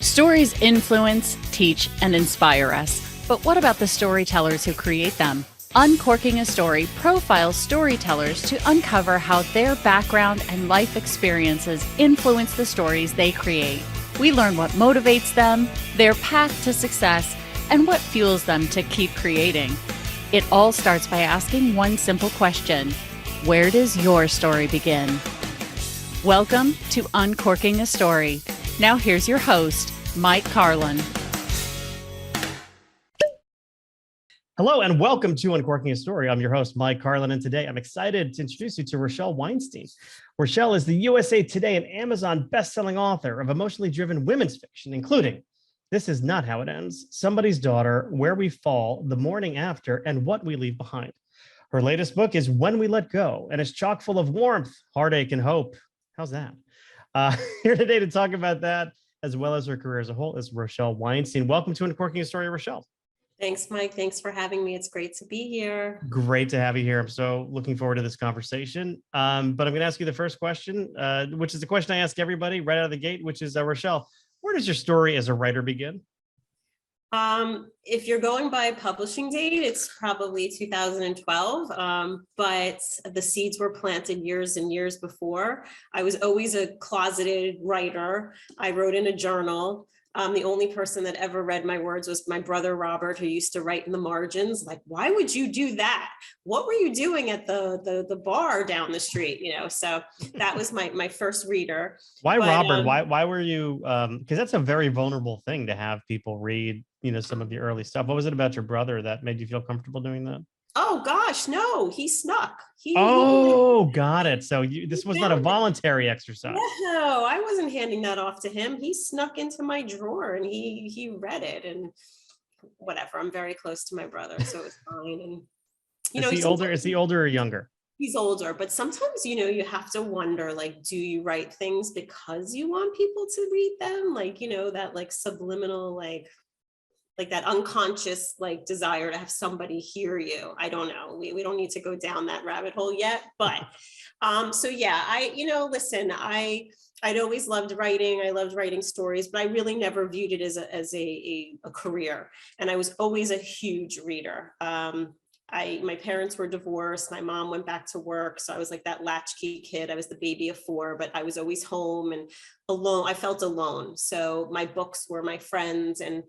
Stories influence, teach, and inspire us. But what about the storytellers who create them? Uncorking a Story profiles storytellers to uncover how their background and life experiences influence the stories they create. We learn what motivates them, their path to success, and what fuels them to keep creating. It all starts by asking one simple question: where does your story begin? Welcome to Uncorking a Story. Now here's your host, Mike Carlin. Hello and welcome to Uncorking a Story. I'm your host, Mike Carlin, and today I'm excited to introduce you to Rochelle Weinstein. Rochelle is the USA Today and Amazon best-selling author of emotionally driven women's fiction, including This Is Not How It Ends, Somebody's Daughter, Where We Fall, The Morning After, and What We Leave Behind. Her latest book is When We Let Go, and it's chock full of warmth, heartache, and hope. How's that? Here today to talk about that, as well as her career as a whole, is Rochelle Weinstein. Welcome to Uncorking a Story, Rochelle. Thanks, Mike. Thanks for having me. It's great to be here. Great to have you here. I'm so looking forward to this conversation. But I'm going to ask you the first question, which is the question I ask everybody right out of the gate, which is, Rochelle, where does your story as a writer begin? If you're going by publishing date, it's probably 2012, but the seeds were planted years and years before. I was always a closeted writer. I wrote in a journal. The only person that ever read my words was my brother, Robert, who used to write in the margins, like, why would you do that? What were you doing at the bar down the street? So that was my first reader. Why, Robert? Why were you, because that's a very vulnerable thing to have people read, some of your early stuff. What was it about your brother that made you feel comfortable doing that? Oh gosh, no, he snuck. Got it. So this was not a voluntary exercise. No, I wasn't handing that off to him. He snuck into my drawer and he read it and whatever. I'm very close to my brother, so it was fine. And is he older or younger? He's older, but sometimes you have to wonder, like, do you write things because you want people to read them? Like, that like subliminal, like that unconscious like desire to have somebody hear you. I don't know. We don't need to go down that rabbit hole yet, but so yeah, I'd always loved writing. I loved writing stories, but I really never viewed it as a career. And I was always a huge reader. My parents were divorced. My mom went back to work. So I was like that latchkey kid. I was the baby of four, but I was always home and alone. I felt alone. So my books were my friends, and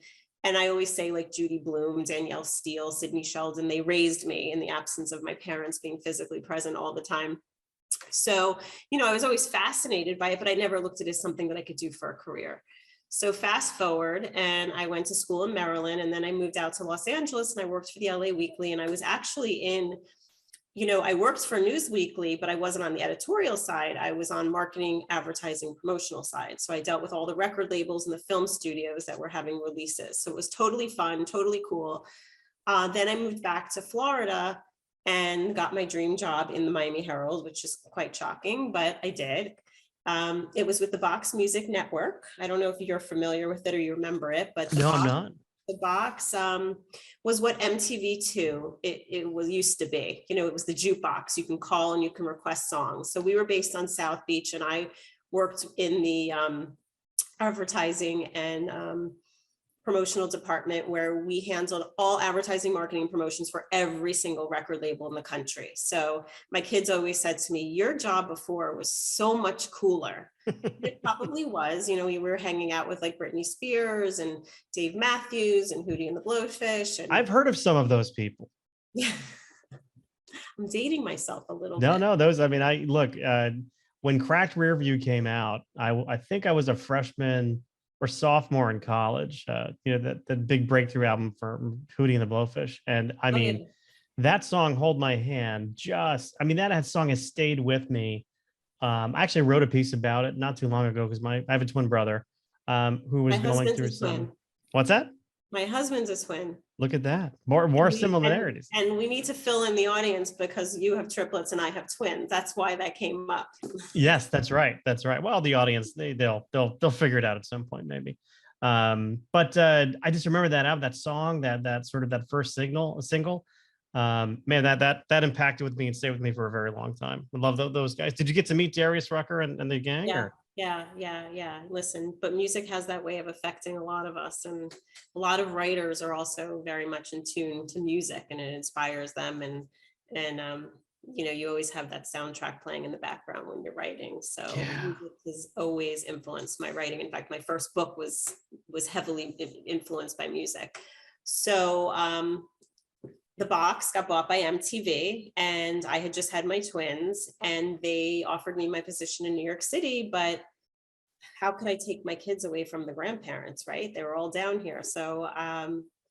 I always say, like, Judy Blume, Danielle Steele, Sidney Sheldon, they raised me in the absence of my parents being physically present all the time. So, I was always fascinated by it, but I never looked at it as something that I could do for a career. So fast forward, and I went to school in Maryland, and then I moved out to Los Angeles, and I worked for the LA Weekly, and I was actually I worked for Newsweekly, but I wasn't on the editorial side. I was on marketing, advertising, promotional side. So I dealt with all the record labels and the film studios that were having releases. So it was totally fun, totally cool. Then I moved back to Florida and got my dream job in the Miami Herald, which is quite shocking, but I did. It was with the Vox Music Network. I don't know if you're familiar with it or you remember it, but No, I'm not. The Box was what MTV2 it was used to be. It was the jukebox. You can call and you can request songs. So we were based on South Beach, and I worked in the advertising and promotional department, where we handled all advertising, marketing, and promotions for every single record label in the country. So my kids always said to me, your job before was so much cooler. It probably was. We were hanging out with like Britney Spears and Dave Matthews and Hootie and the Blowfish. And I've heard of some of those people. Yeah. I'm dating myself a little bit. No, those, when Cracked Rear View came out, I think I was a freshman or sophomore in college, the big breakthrough album for Hootie and the Blowfish. And that song, Hold My Hand, that song has stayed with me. I actually wrote a piece about it not too long ago because I have a twin brother who was going through some. What's that? My husband's a twin. Look at that. More similarities. And we need to fill in the audience because you have triplets and I have twins. That's why that came up. Yes, that's right. That's right. Well, the audience, they'll figure it out at some point, maybe. But I just remember that song, that sort of that first single. Man, that impacted with me and stayed with me for a very long time. I love those guys. Did you get to meet Darius Rucker and the gang? Yeah. Or? Yeah. Listen, but music has that way of affecting a lot of us, and a lot of writers are also very much in tune to music, and it inspires them. And you always have that soundtrack playing in the background when you're writing. So Yeah. music has always influenced my writing. In fact, my first book was heavily influenced by music. So the box got bought by MTV, and I had just had my twins, and they offered me my position in New York City, but how could I take my kids away from the grandparents, right? They were all down here. So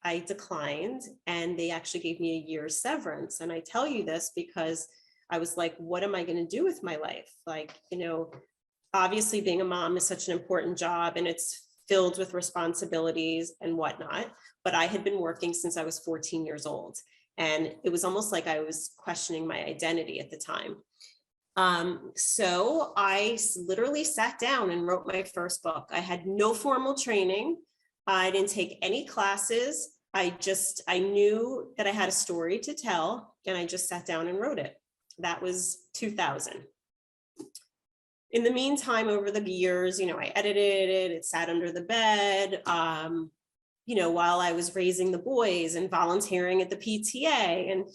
I declined, and they actually gave me a year's severance. And I tell you this because I was like, what am I going to do with my life? Like, obviously being a mom is such an important job, and it's filled with responsibilities and whatnot. But I had been working since I was 14 years old. And it was almost like I was questioning my identity at the time. So I literally sat down and wrote my first book. I had no formal training. I didn't take any classes. I knew that I had a story to tell, and I just sat down and wrote it. That was 2000. In the meantime, over the years, I edited it. It sat under the bed. While I was raising the boys and volunteering at the PTA, and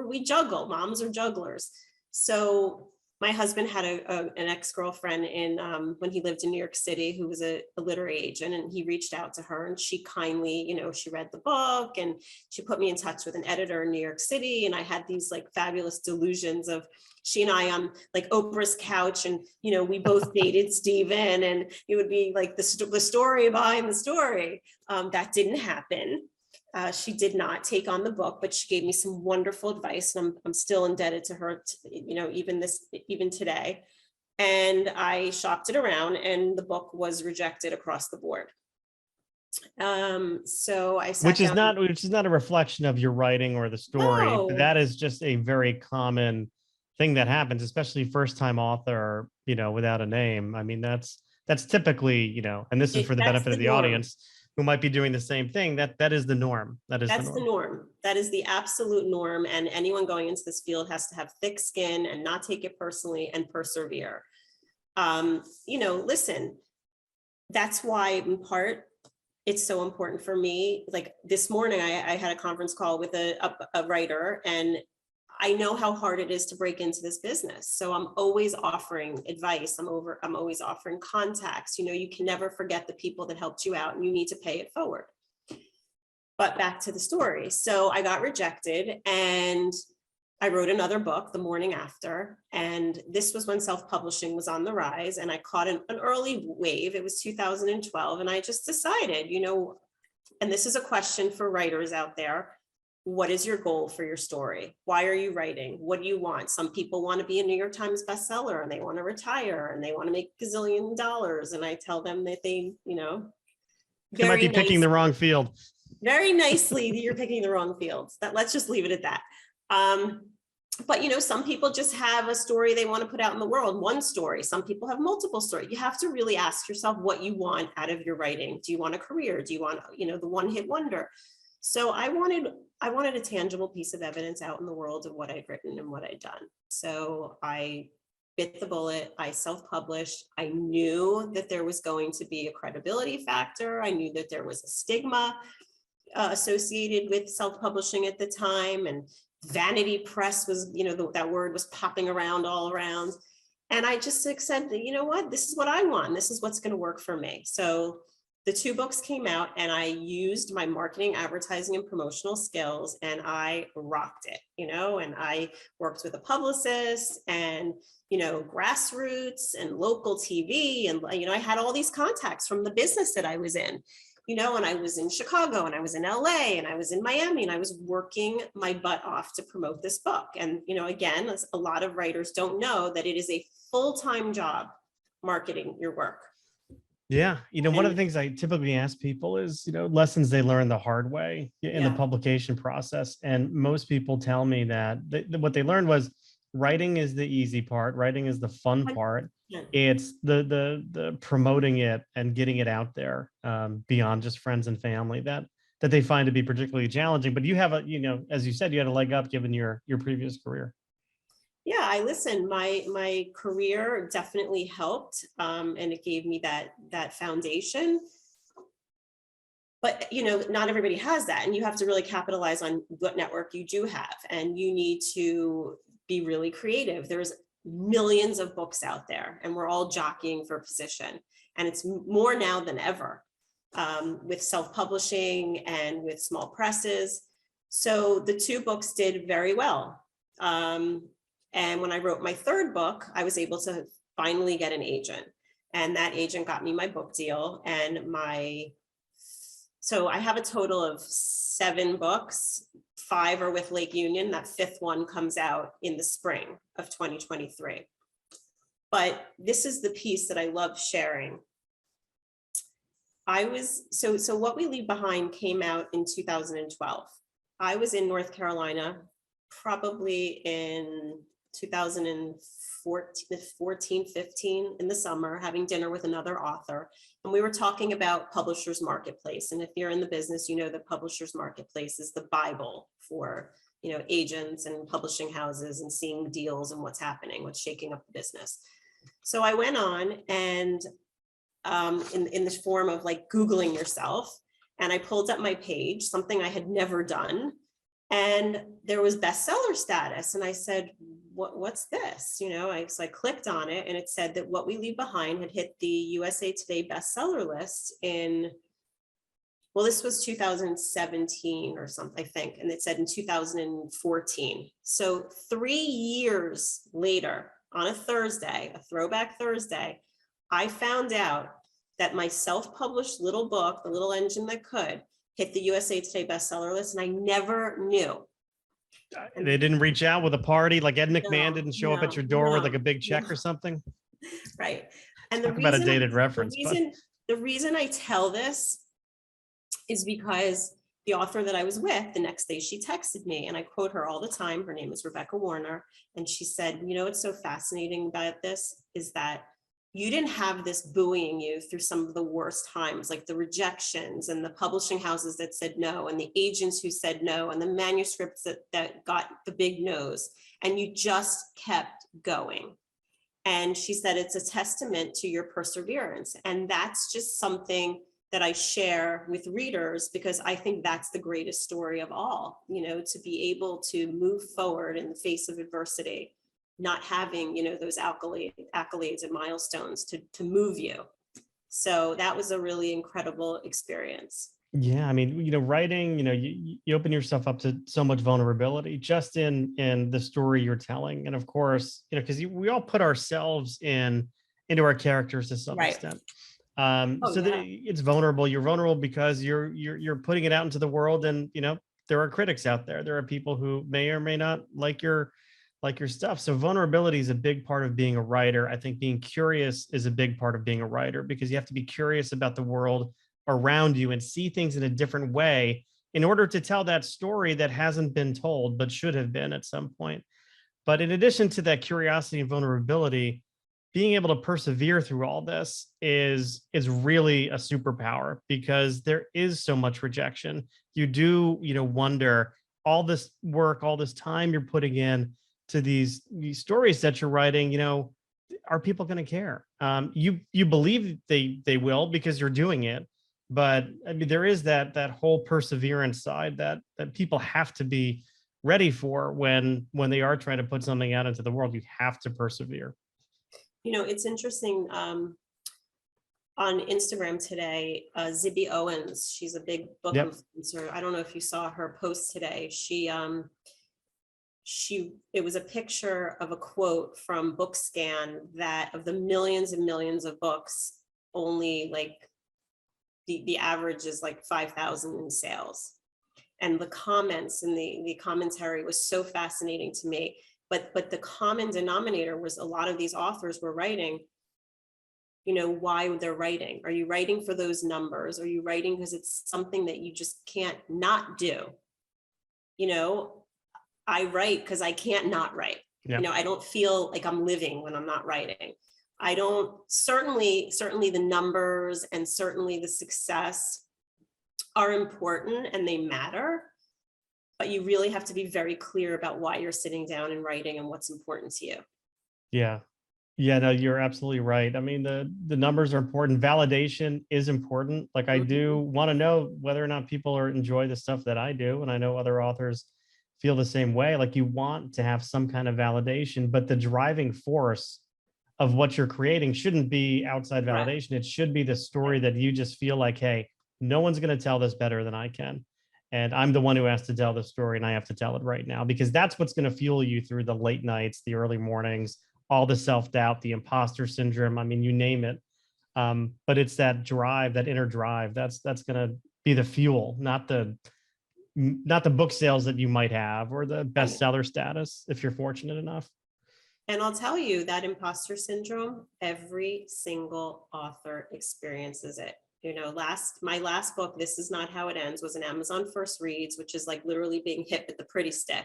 we juggle. Moms are jugglers. So my husband had an ex-girlfriend when he lived in New York City, who was a literary agent, and he reached out to her, and she kindly, she read the book, and she put me in touch with an editor in New York City. And I had these like fabulous delusions of she and I on like Oprah's couch, and we both dated Steven, and it would be like the story behind the story. That didn't happen. She did not take on the book, but she gave me some wonderful advice, and I'm still indebted to her, even today. And I shopped it around, and the book was rejected across the board. So I sat down. Which is not a reflection of your writing or the story. No. That is just a very common thing that happens, especially first-time author, without a name. I mean, that's typically, and this is for the benefit of the audience who might be doing the same thing. That is the norm. That's the norm. That is the absolute norm. And anyone going into this field has to have thick skin and not take it personally and persevere. Listen, that's why in part it's so important for me. Like this morning, I had a conference call with a writer, and I know how hard it is to break into this business. So I'm always offering advice. I'm always offering contacts. You can never forget the people that helped you out, and you need to pay it forward. But back to the story. So I got rejected, and I wrote another book the morning after. And this was when self-publishing was on the rise, and I caught an early wave. It was 2012. And I just decided, and this is a question for writers out there. What is your goal for your story? Why are you writing? What do you want? Some people want to be a New York Times bestseller, and they want to retire, and they want to make gazillion dollars. And I tell them that they, you might be picking the wrong field. Very nicely, you're picking the wrong fields. Let's just leave it at that. But some people just have a story they want to put out in the world, one story. Some people have multiple stories. You have to really ask yourself what you want out of your writing. Do you want a career? Do you want, the one-hit wonder? So I wanted a tangible piece of evidence out in the world of what I'd written and what I'd done. So I bit the bullet. I self-published. I knew that there was going to be a credibility factor. I knew that there was a stigma associated with self-publishing at the time, and vanity press was, that word was popping around all around. And I just accepted, this is what I want. This is what's going to work for me. So the 2 books came out, and I used my marketing, advertising, and promotional skills, and I rocked it, and I worked with a publicist and, grassroots and local TV. And, I had all these contacts from the business that I was in, and I was in Chicago, and I was in LA, and I was in Miami, and I was working my butt off to promote this book. And, again, a lot of writers don't know that it is a full-time job marketing your work. Yeah. One of the things I typically ask people is, lessons they learn the hard way in the publication process. And most people tell me that what they learned was writing is the easy part. Writing is the fun part. It's the promoting it and getting it out there beyond just friends and family that they find to be particularly challenging. But you have as you said, you had a leg up given your previous career. Yeah, I listened. My career definitely helped, and it gave me that foundation. But not everybody has that, and you have to really capitalize on what network you do have, and you need to be really creative. There's millions of books out there, and we're all jockeying for position, and it's more now than ever, with self-publishing and with small presses. So the 2 books did very well. And when I wrote my 3rd book, I was able to finally get an agent, and that agent got me my book deal. And so I have a total of 7 books. 5 are with Lake Union. That 5th one comes out in the spring of 2023. But this is the piece that I love sharing. So What We Leave Behind came out in 2012. I was in North Carolina, probably in 2014, 15 in the summer, having dinner with another author. And we were talking about Publishers Marketplace. And if you're in the business, you know that Publishers Marketplace is the Bible for, agents and publishing houses and seeing deals and what's happening, what's shaking up the business. So I went on and in the form of like Googling yourself, and I pulled up my page, something I had never done. And there was bestseller status. And I said, what's this? So I clicked on it, and it said that What We Leave Behind had hit the USA Today bestseller list this was 2017 or something, I think. And it said in 2014. So 3 years later, on a Thursday, a throwback Thursday, I found out that my self-published little book, The Little Engine That Could, hit the USA Today bestseller list, and I never knew. They didn't reach out with a party, like Ed McMahon didn't show up at your door with like a big check or something? Right. And Talk about a dated reference. The reason I tell this is because the author that I was with, the next day she texted me, and I quote her all the time. Her name is Rebecca Warner. And she said, what's so fascinating about this is that you didn't have this buoying you through some of the worst times, like the rejections and the publishing houses that said no, and the agents who said no, and the manuscripts that got the big no's, and you just kept going. And she said, it's a testament to your perseverance. And that's just something that I share with readers, because I think that's the greatest story of all, to be able to move forward in the face of adversity, not having, those accolades and milestones to move you. So that was a really incredible experience. Yeah. I mean, writing, you open yourself up to so much vulnerability just in the story you're telling. And of course, because we all put ourselves into our characters to some extent. It's vulnerable. You're vulnerable because you're putting it out into the world, and there are critics out there. There are people who may or may not like your stuff. So vulnerability is a big part of being a writer. I think being curious is a big part of being a writer, because you have to be curious about the world around you and see things in a different way in order to tell that story that hasn't been told but should have been at some point. But in addition to that curiosity and vulnerability, being able to persevere through all this is really a superpower, because there is so much rejection. You do, wonder, all this work, all this time you're putting in to these stories that you're writing, are people going to care? You believe they will because you're doing it. But I mean, there is that whole perseverance side that people have to be ready for when they are trying to put something out into the world. You have to persevere. It's interesting. On Instagram today, Zibby Owens, she's a big book influencer. I don't know if you saw her post today. It was a picture of a quote from BookScan that of the millions and millions of books, only like the average is like 5,000 in sales. And the comments and the commentary was so fascinating to me. But the common denominator was a lot of these authors were writing, why they're writing. Are you writing for those numbers? Are you writing because it's something that you just can't not do? I write because I can't not write. Yeah. I don't feel like I'm living when I'm not writing. I don't, certainly the numbers and certainly the success are important and they matter. but you really have to be very clear about why you're sitting down and writing and what's important to you. Yeah. Yeah, no, you're absolutely right. I mean, the numbers are important. Validation is important. Like I do want to know whether or not people enjoy the stuff that I do. And I know other authors feel the same way. Like you want to have some kind of validation, but the driving force of what you're creating shouldn't be outside validation. It should be the story that you just feel like, hey, no one's going to tell this better than I can. And I'm the one who has to tell the story, and I have to tell it right now, because that's what's going to fuel you through the late nights, the early mornings, all the self-doubt, the imposter syndrome. I mean, you name it. But it's that drive, that inner drive, that's going to be the fuel, not the book sales that you might have or the bestseller status, if you're fortunate enough. And I'll tell you that imposter syndrome, every single author experiences it. You know, my last book, This Is Not How It Ends, was an Amazon First Reads, which is like literally being hit with the pretty stick.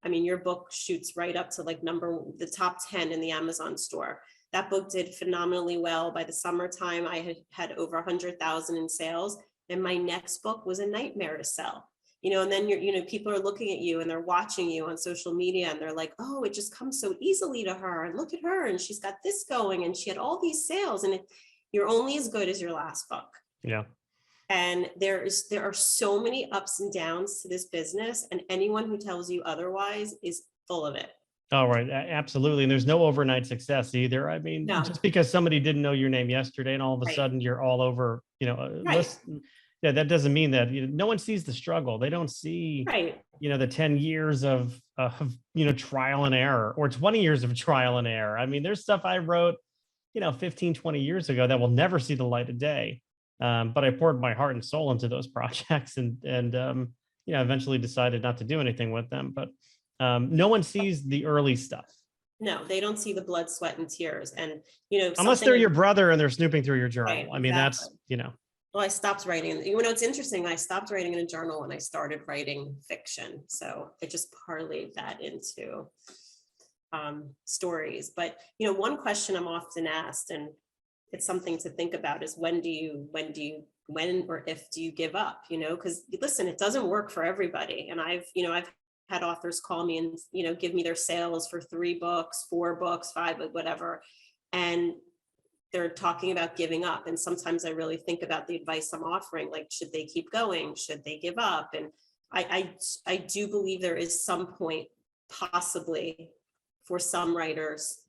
I mean, your book shoots right up to like the top 10 in the Amazon store. That book did phenomenally well. By the summertime, I had over 100,000 in sales. And my next book was a nightmare to sell. You know, and then people are looking at you and they're watching you on social media and they're like, oh, it just comes so easily to her. And look at her. And she's got this going and she had all these sales. And you're only as good as your last book. Yeah. And there are so many ups and downs to this business, and anyone who tells you otherwise is full of it. Oh, right. Absolutely. And there's no overnight success either. I mean, just because somebody didn't know your name yesterday and all of a sudden you're all over, yeah, that doesn't mean that no one sees the struggle. They don't see, the 10 years of trial and error, or 20 years of trial and error. I mean, there's stuff I wrote, 15, 20 years ago that will never see the light of day. But I poured my heart and soul into those projects and eventually decided not to do anything with them. But no one sees the early stuff. No, they don't see the blood, sweat, and tears. And, unless they're your brother and they're snooping through your journal. Right, I mean, exactly. that's. Well, I stopped writing. It's interesting. I stopped writing in a journal when I started writing fiction. So I just parlayed that into stories. But, one question I'm often asked, and it's something to think about, is when or if do you give up? Because listen, it doesn't work for everybody. And I've had authors call me and, give me their sales for 3 books, 4 books, 5, whatever. And they're talking about giving up. And sometimes I really think about the advice I'm offering, like, should they keep going? Should they give up? And I do believe there is some point possibly for some writers.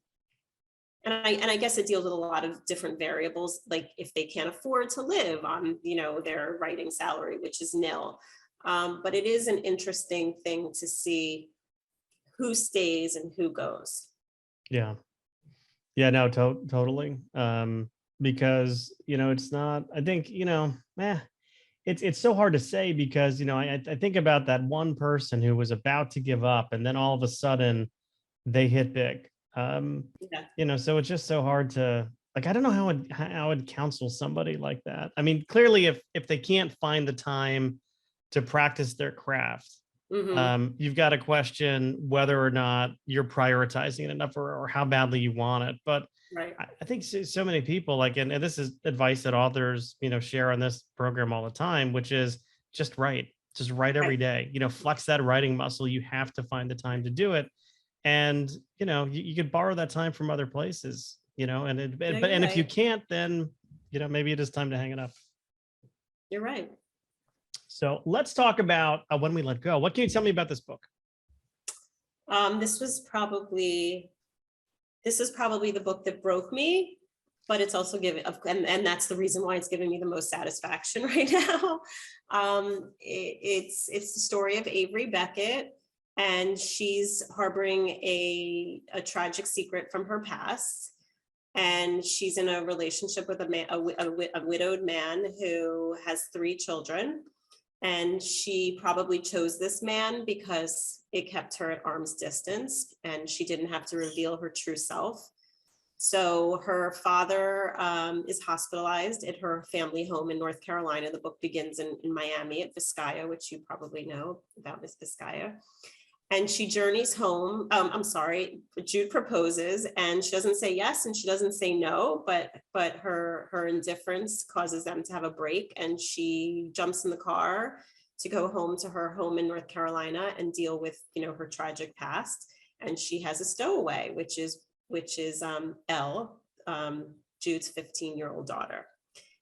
And I guess it deals with a lot of different variables, like if they can't afford to live on, their writing salary, which is nil. But it is an interesting thing to see who stays and who goes. Yeah. Yeah, no, totally. Because, it's not, I think, it's so hard to say because, I think about that one person who was about to give up and then all of a sudden they hit big. So it's just so hard to, like, I don't know how I'd counsel somebody like that. I mean, clearly if they can't find the time to practice their craft, you've got to question whether or not you're prioritizing it enough or how badly you want it. But I think so many people and this is advice that authors, share on this program all the time, which is just write every day, flex that writing muscle. You have to find the time to do it. And, you could borrow that time from other places, and if you can't, then, maybe it is time to hang it up. You're right. So let's talk about When We Let Go. What can you tell me about this book? This is probably the book that broke me, but it's also and that's the reason why it's giving me the most satisfaction right now. It's the story of Avery Beckett, and she's harboring a tragic secret from her past. And she's in a relationship with a widowed man who has 3 children. And she probably chose this man because it kept her at arm's distance and she didn't have to reveal her true self. So her father is hospitalized at her family home in North Carolina. The book begins in Miami at Vizcaya, which you probably know about Miss Vizcaya. And she journeys home. Jude proposes and she doesn't say yes and she doesn't say no, but her indifference causes them to have a break, and she jumps in the car to go home to her home in North Carolina and deal with, her tragic past. And she has a stowaway, which is Elle, Jude's 15-year-old daughter.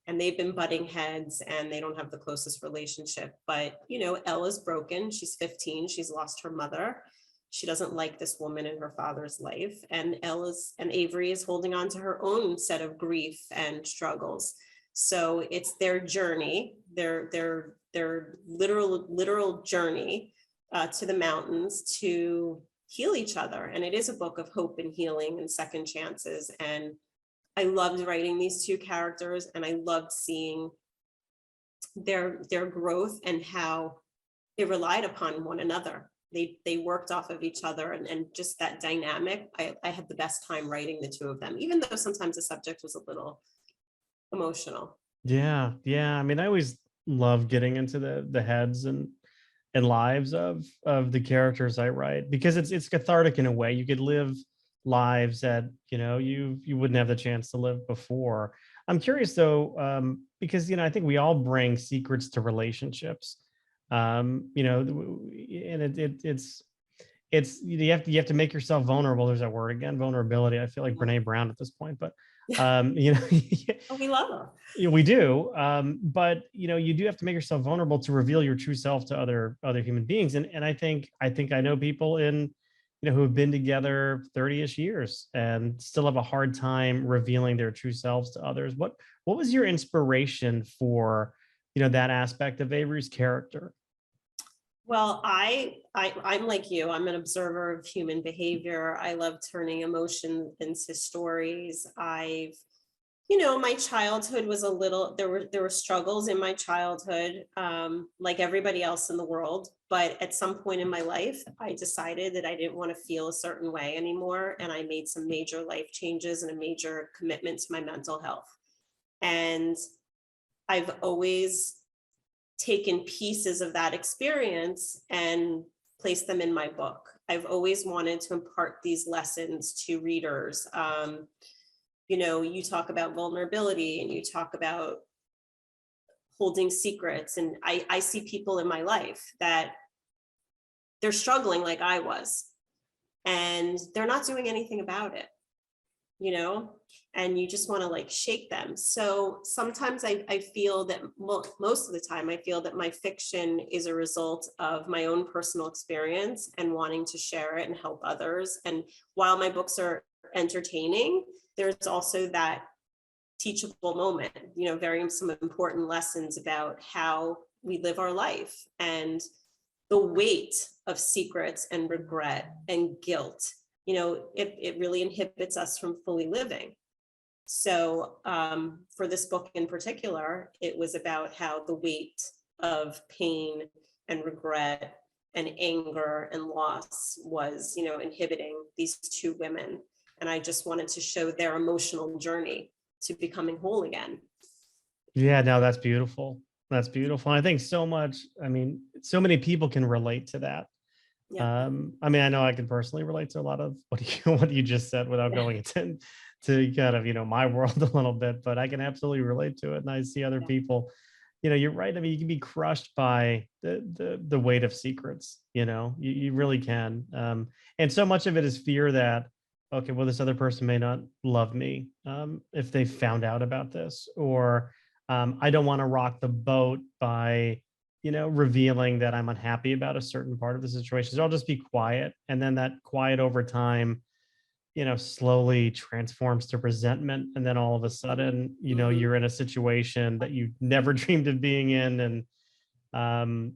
And they've been butting heads and they don't have the closest relationship. But, Elle is broken. She's 15. She's lost her mother. She doesn't like this woman in her father's life. And Avery is holding on to her own set of grief and struggles. So it's their journey, their literal journey to the mountains to heal each other. And it is a book of hope and healing and second chances. And I loved writing these two characters, and I loved seeing their growth and how they relied upon one another. They worked off of each other, and just that dynamic. I had the best time writing the two of them, even though sometimes the subject was a little emotional. Yeah. I mean, I always love getting into the heads and lives of the characters I write, because it's cathartic in a way. You could live lives that you wouldn't have the chance to live before. I'm curious though, because I think we all bring secrets to relationships. And it's you have to make yourself vulnerable. There's that word again, vulnerability. I feel like Brene Brown at this point, but Oh, we love her. we do. But you do have to make yourself vulnerable to reveal your true self to other human beings. And I think I know people who have been together 30-ish years and still have a hard time revealing their true selves to others. What was your inspiration for, that aspect of Avery's character? Well, I'm like you. I'm an observer of human behavior. I love turning emotion into stories. My childhood was there were struggles in my childhood, like everybody else in the world. But at some point in my life, I decided that I didn't want to feel a certain way anymore. And I made some major life changes and a major commitment to my mental health. And I've always taken pieces of that experience and placed them in my book. I've always wanted to impart these lessons to readers. You talk about vulnerability and you talk about holding secrets. And I see people in my life that they're struggling like I was, and they're not doing anything about it, and you just want to shake them. So sometimes I feel that most of the time, I feel that my fiction is a result of my own personal experience and wanting to share it and help others. And while my books are entertaining, there's also that teachable moment, some important lessons about how we live our life and the weight of secrets and regret and guilt. It really inhibits us from fully living. So for this book in particular, it was about how the weight of pain and regret and anger and loss was, inhibiting these two women. And I just wanted to show their emotional journey to becoming whole again. Yeah, no, that's beautiful. That's beautiful. And I think so many people can relate to that. Yeah. I know I can personally relate to a lot of what you just said without going into kind of, my world a little bit, but I can absolutely relate to it. And I see other people, you're right. You can be crushed by the weight of secrets, you really can. And so much of it is fear that, okay, well, this other person may not love me if they found out about this, or I don't want to rock the boat by, revealing that I'm unhappy about a certain part of the situation. So I'll just be quiet. And then that quiet over time, slowly transforms to resentment. And then all of a sudden, you're in a situation that you never dreamed of being in. And,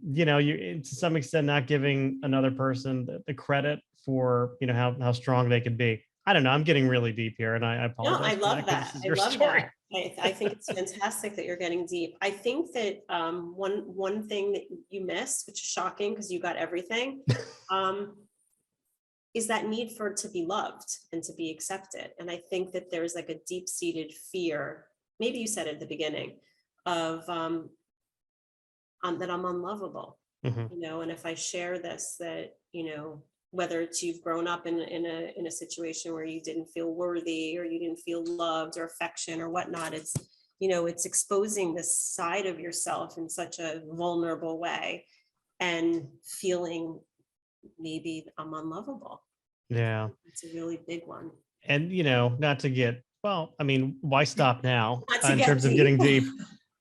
you're to some extent not giving another person the credit for, how strong they could be. I don't know. I'm getting really deep here, and I apologize. No, I love that. This is your story. I think it's fantastic that you're getting deep. I think that one thing that you missed, which is shocking because you got everything, is that need for it to be loved and to be accepted. And I think that there's a deep-seated fear, maybe you said it at the beginning, of that I'm unlovable. Mm-hmm. And if I share this, that, whether it's you've grown up in a situation where you didn't feel worthy or you didn't feel loved or affection or whatnot, it's it's exposing this side of yourself in such a vulnerable way and feeling maybe I'm unlovable. Yeah. It's a really big one. And, not to get, well, I mean, why stop now Not to in get terms of deep. getting deep?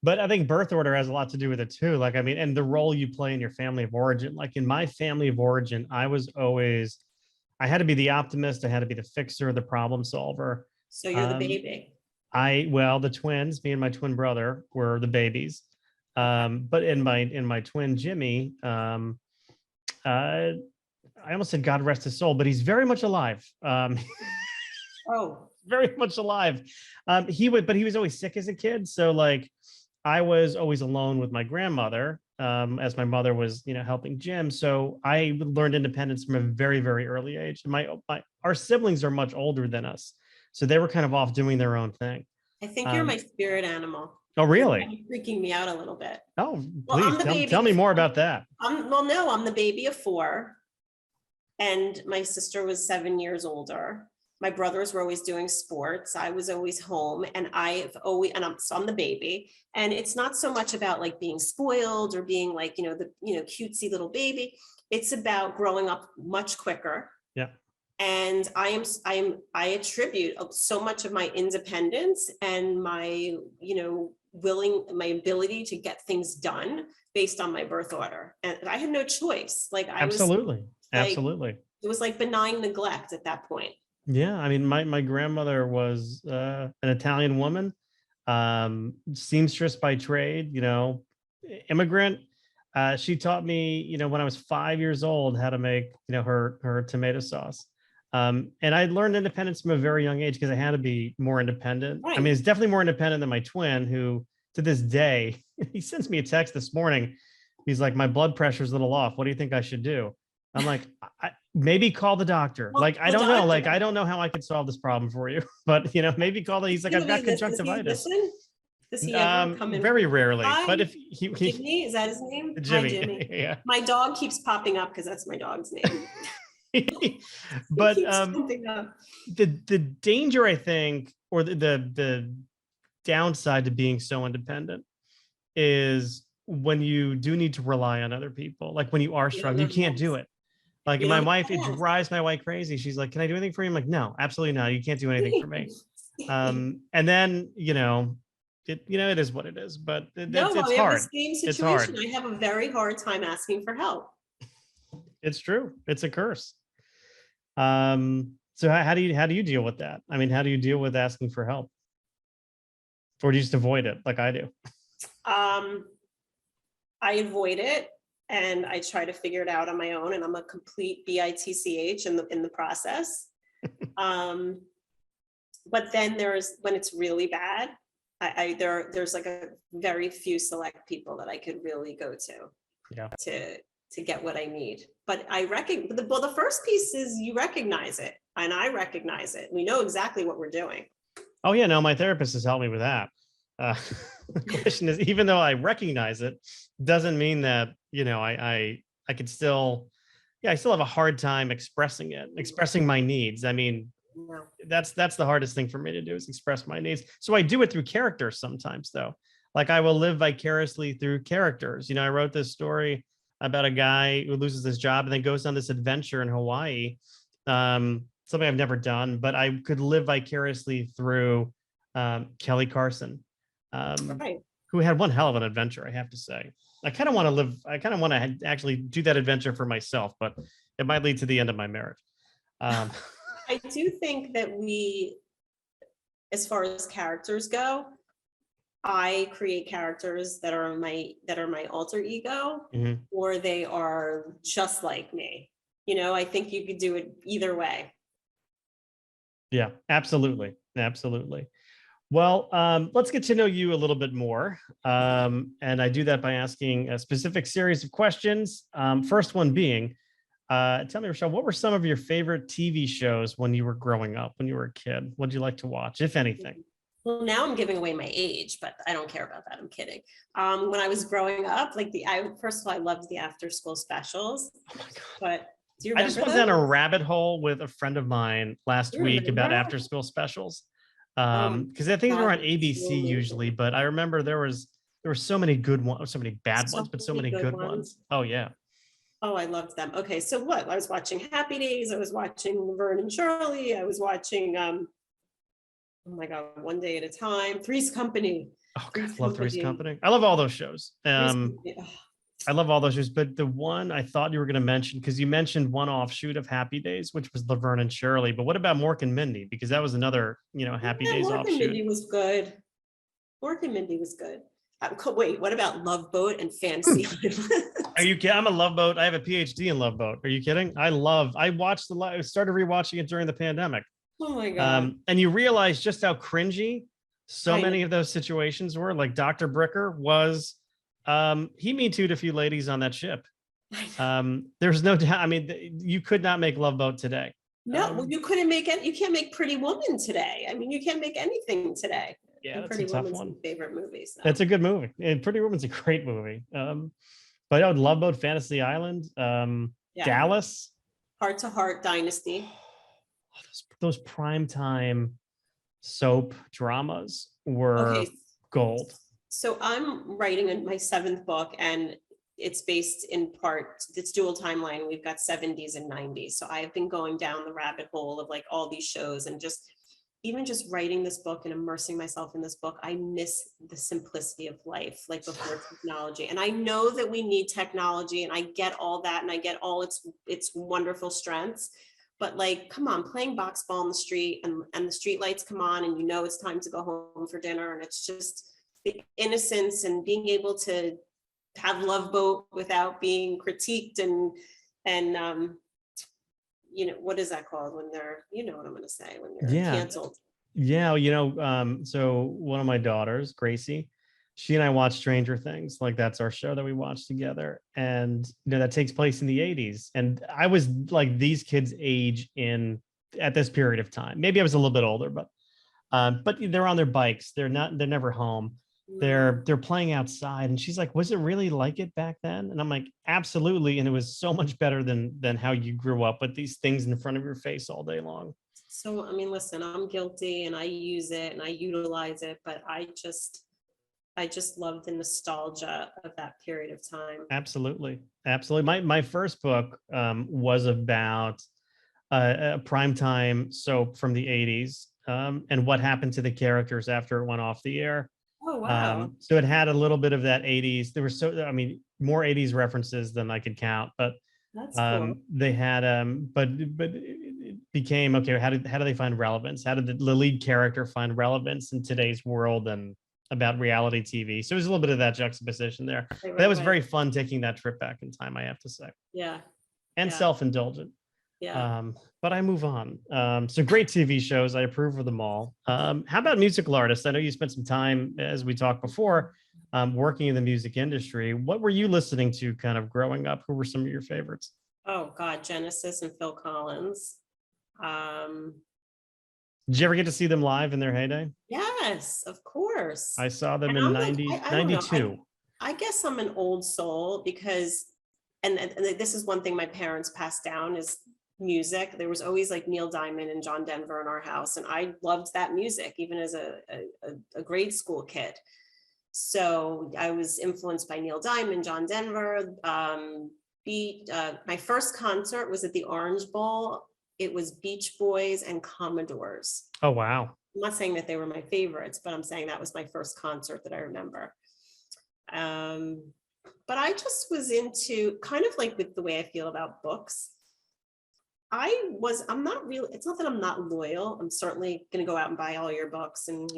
But I think birth order has a lot to do with it too. Like, I mean, and the role you play in your family of origin. Like in my family of origin, I had to be the optimist. I had to be the fixer, the problem solver. So you're the baby. The twins, me and my twin brother were the babies. But in my twin Jimmy, I almost said God rest his soul, but he's very much alive. Oh, very much alive. But he was always sick as a kid. So like I was always alone with my grandmother as my mother was, helping Jim. So I learned independence from a very, very early age. And our siblings are much older than us. So they were kind of off doing their own thing. I think you're my spirit animal. Oh, really? You're freaking me out a little bit. Oh, Well, please tell me more about that. I'm the baby of 4. And my sister was 7 years older. My brothers were always doing sports. I was always home, and I'm the baby. And it's not so much about like being spoiled or being like, the cutesy little baby. It's about growing up much quicker. Yeah. And I attribute so much of my independence and my, my ability to get things done based on my birth order. And I had no choice. Like Absolutely. It was like benign neglect at that point. Yeah. I mean, my grandmother was an Italian woman, seamstress by trade, immigrant. She taught me, when I was 5 years old, how to make, her tomato sauce. And I learned independence from a very young age because I had to be more independent. Right. I mean, it's definitely more independent than my twin, who to this day, he sends me a text this morning. He's like, my blood pressure's a little off. What do you think I should do? I'm like, maybe call the doctor. Well, I don't know. Like, I don't know how I could solve this problem for you, but maybe call the, he's like, I've got conjunctivitis. Does he ever come in? Very rarely, but if Jimmy, is that his name? Jimmy. Hi, Jimmy. Yeah. My dog keeps popping up because that's my dog's name. But the danger, I think, or the downside to being so independent is when you do need to rely on other people. Like when you are struggling, you can't do it. Like my wife, it drives my wife crazy. She's like, "Can I do anything for you?" I'm like, "No, absolutely not. You can't do anything for me." And then it is what it is. But it's hard. The same situation. It's hard. I have a very hard time asking for help. It's true. It's a curse. So how do you deal with that? I mean, how do you deal with asking for help? Or do you just avoid it like I do? I avoid it and I try to figure it out on my own, and I'm a complete bitch in the process. But then when it's really bad, there's like a very few select people that I could really go to get what I need. But I reckon, the first piece is you recognize it, and I recognize it. We know exactly what we're doing. Oh yeah, no, my therapist has helped me with that. The question is, even though I recognize it, doesn't mean that, I could still, I still have a hard time expressing my needs. I mean, that's the hardest thing for me to do, is express my needs. So I do it through characters sometimes, though. Like I will live vicariously through characters. I wrote this story about a guy who loses his job and then goes on this adventure in Hawaii. Something I've never done, but I could live vicariously through Kelly Carson, who had one hell of an adventure, I have to say. I kind of want to actually do that adventure for myself, but it might lead to the end of my marriage. I do think that as far as characters go, I create characters that are my alter ego, mm-hmm. or they are just like me. I think you could do it either way. Yeah, absolutely. Well, let's get to know you a little bit more. And I do that by asking a specific series of questions. First one being, tell me, Rochelle, what were some of your favorite TV shows when you were growing up, when you were a kid? What did you like to watch, if anything? Well, now I'm giving away my age, but I don't care about that. I'm kidding. When I was growing up, first of all, I loved the after school specials. Oh my God. But do you remember I just went down a rabbit hole with a friend of mine last week about after school specials. Oh my Because I think they were God, on it's so ABC usually, amazing. but I remember there were so many good ones, so many bad ones, So but so many many good good ones. ones. Oh yeah. Oh, I loved them. Okay, so what? I was watching Happy Days. I was watching Laverne and Shirley. I was watching, oh my God, One Day at a Time. Three's Company. Oh God, Three's I love Three's Company. Company. I love all those shows. Three's Company. Oh, I love all those shows, but the one I thought you were going to mention, because you mentioned one offshoot of Happy Days, which was Laverne and Shirley. But what about Mork and Mindy? Because that was another, Happy yeah, Days Mork and offshoot. Mindy was good. Mork and Mindy was good. Wait, what about Love Boat and Fantasy Island? Are you kidding? I'm a Love Boat. I have a PhD in Love Boat. Are you kidding? I watched I started rewatching it during the pandemic. Oh my God. And you realize just how cringy so I know. many of those situations were. Like Dr. Bricker was, he Me Too'd a few ladies on that ship. There's no doubt. I mean, you could not make Love Boat today. No, well, you couldn't make it. You can't make Pretty Woman today. I mean, you can't make anything today. Yeah, And that's a Pretty tough Woman's one. my favorite movie. So. It's a good movie. And Pretty Woman's a great movie. But I would Love Boat, Fantasy Island, Yeah. Dallas. Heart to Heart Dynasty. Those primetime soap dramas were Okay. gold. So I'm writing my 7th book, and it's based in part, it's dual timeline. We've got 70s and 90s. So I've been going down the rabbit hole of like all these shows, and even just writing this book and immersing myself in this book, I miss the simplicity of life, like before technology. And I know that we need technology, and I get all that, and I get all its wonderful strengths. But like, come on, playing box ball in the street, and the street lights come on, and it's time to go home for dinner, and it's just the innocence and being able to have Love Boat without being critiqued and what is that called when they're, what I'm going to say, when you're canceled. Yeah. So one of my daughters, Gracie, she and I watch Stranger Things. Like that's our show that we watch together. And, that takes place in the 80s. And I was like these kids' age at this period of time. Maybe I was a little bit older, but they're on their bikes. They're never home. They're playing outside, and she's like, was it really like it back then? And I'm like, absolutely. And it was so much better than how you grew up with these things in front of your face all day long. So I mean, listen, I'm guilty, and I use it and I utilize it, but I just love the nostalgia of that period of time. Absolutely. My first book was about a primetime soap from the 80s, and what happened to the characters after it went off the air. Oh, wow. So it had a little bit of that 80s. There were more 80s references than I could count, but that's cool. They had but it became okay. How do they find relevance? How did the lead character find relevance in today's world and about reality TV? So there's a little bit of that juxtaposition there. Right, that was right. very fun taking that trip back in time, I have to say. Yeah. And self-indulgent. Yeah. But I move on. So great TV shows. I approve of them all. How about musical artists? I know you spent some time, as we talked before, working in the music industry. What were you listening to kind of growing up? Who were some of your favorites? Oh God, Genesis and Phil Collins. Did you ever get to see them live in their heyday? Yes, of course. I saw them in 92. I guess I'm an old soul because, and this is one thing my parents passed down is music. There was always like Neil Diamond and John Denver in our house, and I loved that music even as a grade school kid. So I was influenced by Neil Diamond, John Denver. My first concert was at the Orange Bowl. It was Beach Boys and Commodores. Oh, wow. I'm not saying that they were my favorites, but I'm saying that was my first concert that I remember. But I just was into kind of like with the way I feel about books. I'm not really, it's not that I'm not loyal. I'm certainly going to go out and buy all your books and,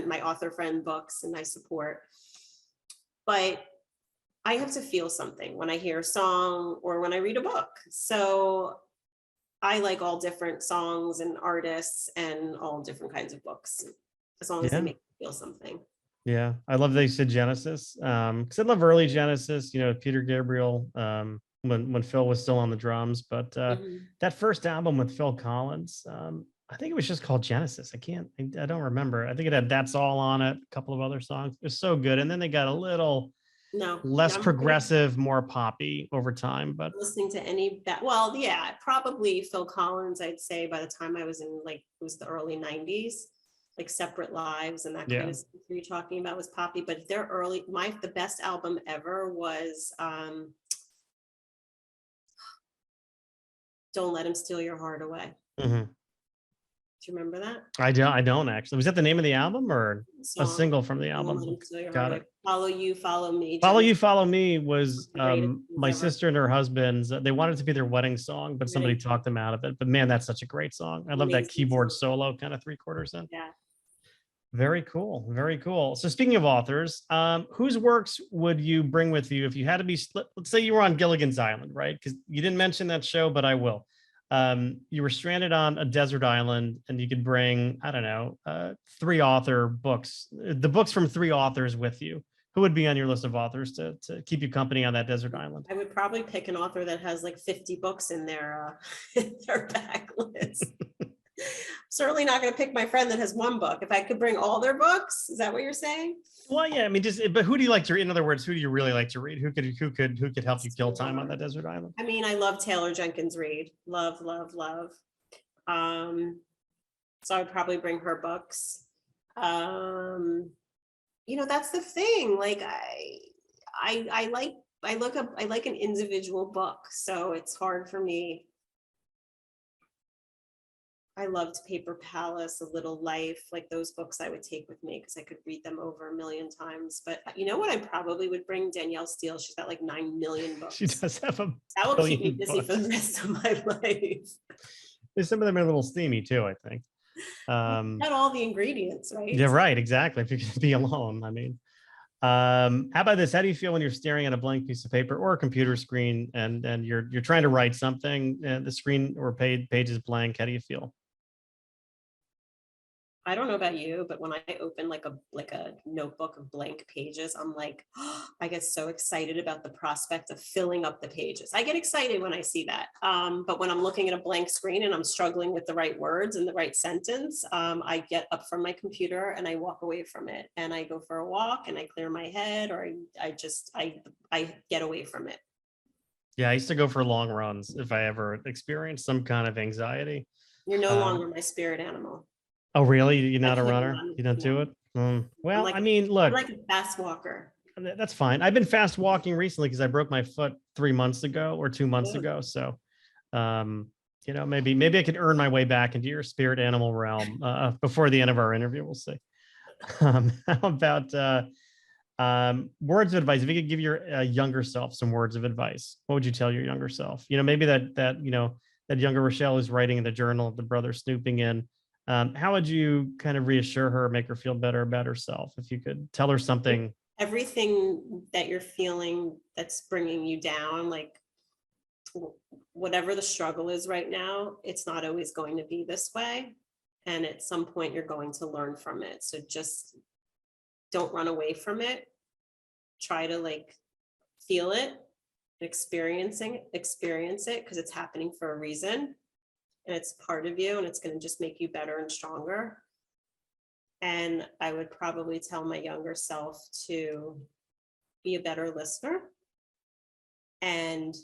my author friend books, and I support. But I have to feel something when I hear a song or when I read a book. So I like all different songs and artists and all different kinds of books, as long as they make me feel something. Yeah, I love that you said Genesis, because I love early Genesis, Peter Gabriel, when Phil was still on the drums. But that first album with Phil Collins, I think it was just called Genesis. I don't remember. I think it had That's All on it, a couple of other songs. It was so good. And then they got a little less progressive, more poppy over time. But listening to probably Phil Collins, I'd say by the time I was in it was the early 90s. like Separate Lives and that Yeah. kind of stuff you're talking about was poppy, but their early, the best album ever was Don't Let Him Steal Your Heart Away. Mhm. Do you remember that I don't actually. Was that the name of the album or a song? single from the Don't Let album? Him Steal Your Got Heart it. Away. Follow You, Follow Me. Follow Jonas You, Follow Me was Greatest my ever. sister and her husband's. They wanted it to be their wedding song, but somebody Wedding. talked them out of it. But man, that's such a great song. I love that Amazing keyboard song. solo kind of 3/4 in. Yeah. Very cool. Very cool. So speaking of authors, whose works would you bring with you if you had to be split? Let's say you were on Gilligan's Island, right? Because you didn't mention that show, but I will. You were stranded on a desert island and you could bring, I don't know, 3 author books, the books from 3 authors with you. Who would be on your list of authors to keep you company on that desert island? I would probably pick an author that has like 50 books in their backlist. Certainly not going to pick my friend that has 1 book. If I could bring all their books, is that what you're saying? Well, yeah, I mean, but who do you like to read? In other words, who do you really like to read? Who could help you kill time on that desert island? I mean, I love Taylor Jenkins Reid. Love, love, love. So I would probably bring her books. That's the thing. Like I like an individual book, so it's hard for me. I loved Paper Palace, A Little Life, like those books I would take with me because I could read them over 1,000,000 times. But you know what I probably would bring? Danielle Steele. She's got like 9 million books. She does have a That will keep me billion busy for the rest of my life. Some of them are a little steamy too, I think. Not all the ingredients, right? Yeah, right. Exactly. If you can be alone, I mean, how about this? How do you feel when you're staring at a blank piece of paper or a computer screen and you're trying to write something and the screen or page is blank? How do you feel? I don't know about you, but when I open like a notebook of blank pages, I'm like, I get so excited about the prospect of filling up the pages. I get excited when I see that. But when I'm looking at a blank screen and I'm struggling with the right words and the right sentence, I get up from my computer and I walk away from it and I go for a walk and I clear my head, or I get away from it. Yeah, I used to go for long runs if I ever experienced some kind of anxiety. You're no longer my spirit animal. Oh, really? You're not a runner? Run. You don't do it? Well, like, I mean, look, I'm like a fast walker. That's fine. I've been fast walking recently because I broke my foot 3 months ago or 2 months ago. So, maybe I could earn my way back into your spirit animal realm before the end of our interview. We'll see. How about words of advice? If you could give your younger self some words of advice, what would you tell your younger self? Maybe that younger Rochelle is writing in the journal of the brother snooping in. How would you kind of reassure her, make her feel better about herself? If you could tell her something. Everything that you're feeling that's bringing you down, like whatever the struggle is right now, it's not always going to be this way. And at some point you're going to learn from it. So just don't run away from it. Try to feel it, experience it because it's happening for a reason. And it's part of you and it's going to just make you better and stronger. And I would probably tell my younger self to be a better listener and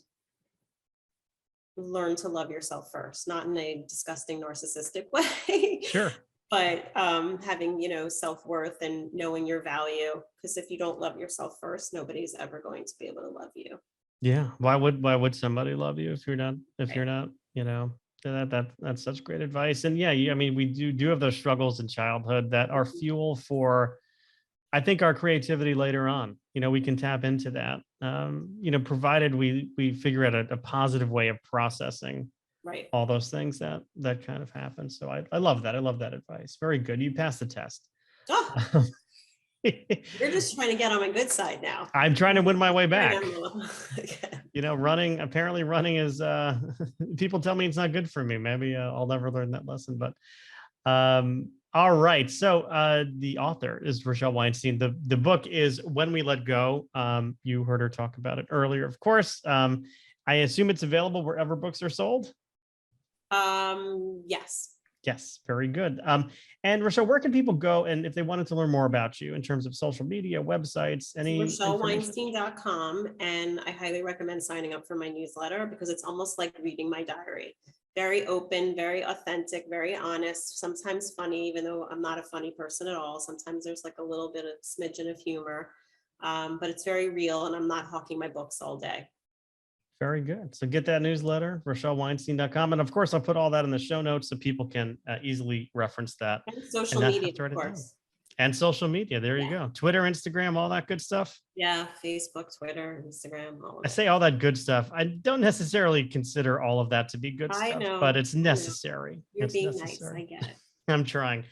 learn to love yourself first, not in a disgusting narcissistic way. Sure. But having, self-worth and knowing your value, because if you don't love yourself first, nobody's ever going to be able to love you. Yeah. Why would somebody love you if you're not, that's such great advice. And yeah, we do have those struggles in childhood that are fuel for, I think, our creativity later on. We can tap into that, provided we figure out a positive way of processing right all those things that kind of happen. So I love that. I love that advice. Very good. You passed the test. Oh. You're just trying to get on my good side now. I'm trying to win my way back. Okay. Apparently running is, people tell me it's not good for me. Maybe I'll never learn that lesson, but all right. So the author is Rochelle Weinstein. The book is When We Let Go. You heard her talk about it earlier, of course. I assume it's available wherever books are sold. Yes. Yes, very good. And Rochelle, where can people go? And if they wanted to learn more about you in terms of social media, websites, any RochelleWeinstein.com. And I highly recommend signing up for my newsletter because it's almost like reading my diary. very open, very authentic, very honest, sometimes funny, even though I'm not a funny person at all. Sometimes there's like a little bit of smidgen of humor, but it's very real, and I'm not hawking my books all day. Very good. So get that newsletter, RochelleWeinstein.com. And of course, I'll put all that in the show notes so people can easily reference that. And social media, of course. And social media. There you go. Twitter, Instagram, all that good stuff. Yeah. Facebook, Twitter, Instagram. All of I say all that good stuff. I don't necessarily consider all of that to be good stuff, know, but it's necessary. You're it's being necessary. nice. I get it. I'm trying.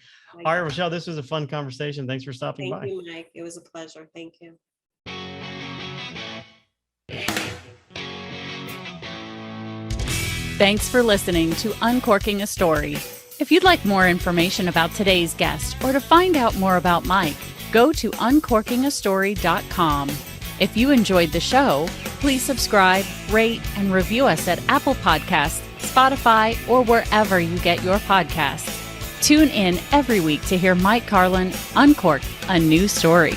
All right, Rochelle, this was a fun conversation. Thanks for stopping by. Thank you, Mike. It was a pleasure. Thank you. Thanks for listening to Uncorking a Story. If you'd like more information about today's guest or to find out more about Mike, go to uncorkingastory.com. If you enjoyed the show, please subscribe, rate, and review us at Apple Podcasts, Spotify, or wherever you get your podcasts. Tune in every week to hear Mike Carlin uncork a new story.